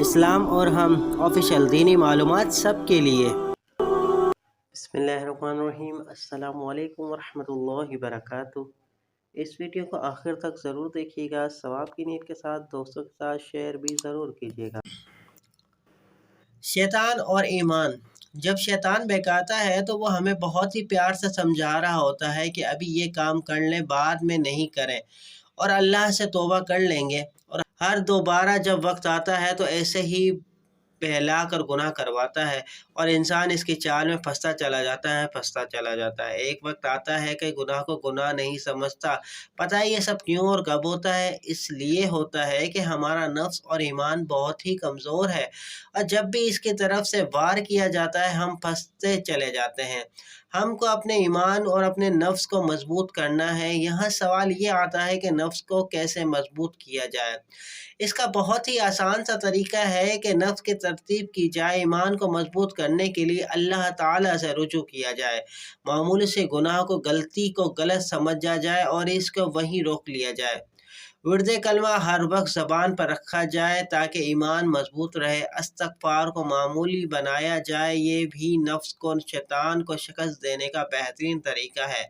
اسلام اور ہم آفیشیل دینی معلومات سب کے لیے۔ بسم اللہ الرحمن الرحیم۔ السلام علیکم ورحمۃ اللہ وبرکاتہ۔ اس ویڈیو کو آخر تک ضرور دیکھیے گا، ثواب کی نیت کے ساتھ دوستوں کے ساتھ شیئر بھی ضرور کیجیے گا۔ شیطان اور ایمان۔ جب شیطان بہکاتا ہے تو وہ ہمیں بہت ہی پیار سے سمجھا رہا ہوتا ہے کہ ابھی یہ کام کر لیں، بعد میں نہیں کریں اور اللہ سے توبہ کر لیں گے، اور ہر دوبارہ جب وقت آتا ہے تو ایسے ہی بہلا کر گناہ کرواتا ہے اور انسان اس کی چال میں پھنستا چلا جاتا ہے۔ ایک وقت آتا ہے کہ گناہ کو گناہ نہیں سمجھتا۔ پتہ ہے یہ سب کیوں اور کب ہوتا ہے؟ اس لیے ہوتا ہے کہ ہمارا نفس اور ایمان بہت ہی کمزور ہے، اور جب بھی اس کی طرف سے وار کیا جاتا ہے ہم پھنستے چلے جاتے ہیں۔ ہم کو اپنے ایمان اور اپنے نفس کو مضبوط کرنا ہے۔ یہاں سوال یہ آتا ہے کہ نفس کو کیسے مضبوط کیا جائے؟ اس کا بہت ہی آسان سا طریقہ ہے کہ نفس کی ترتیب کی جائے۔ ایمان کو مضبوط کرنے کے لیے اللہ تعالیٰ سے رجوع کیا جائے، معمولی سے گناہ کو، غلطی کو غلط سمجھا جائے اور اس کو وہیں روک لیا جائے۔ ورد کلمہ ہر وقت زبان پر رکھا جائے تاکہ ایمان مضبوط رہے۔ استغفار کو معمولی بنایا جائے، یہ بھی نفس کو، شیطان کو شکست دینے کا بہترین طریقہ ہے۔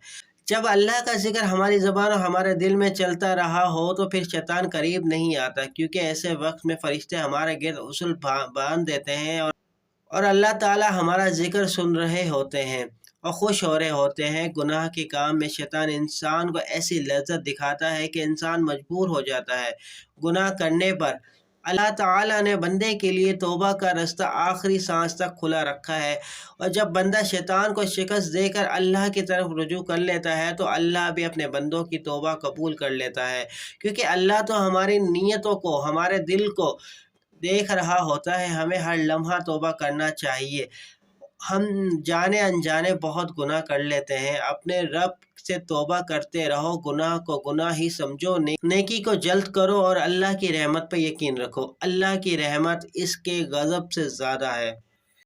جب اللہ کا ذکر ہماری زبان اور ہمارے دل میں چلتا رہا ہو تو پھر شیطان قریب نہیں آتا، کیونکہ ایسے وقت میں فرشتے ہمارے گرد غسل باندھ دیتے ہیں اور اللہ تعالیٰ ہمارا ذکر سن رہے ہوتے ہیں اور خوش ہو رہے ہوتے ہیں۔ گناہ کے کام میں شیطان انسان کو ایسی لذت دکھاتا ہے کہ انسان مجبور ہو جاتا ہے گناہ کرنے پر۔ اللہ تعالیٰ نے بندے کے لیے توبہ کا رستہ آخری سانس تک کھلا رکھا ہے، اور جب بندہ شیطان کو شکست دے کر اللہ کی طرف رجوع کر لیتا ہے تو اللہ بھی اپنے بندوں کی توبہ قبول کر لیتا ہے، کیونکہ اللہ تو ہماری نیتوں کو، ہمارے دل کو دیکھ رہا ہوتا ہے۔ ہمیں ہر لمحہ توبہ کرنا چاہیے۔ ہم جانے انجانے بہت گناہ کر لیتے ہیں۔ اپنے رب سے توبہ کرتے رہو، گناہ کو گناہ ہی سمجھو، نیکی کو جلد کرو اور اللہ کی رحمت پہ یقین رکھو۔ اللہ کی رحمت اس کے غضب سے زیادہ ہے۔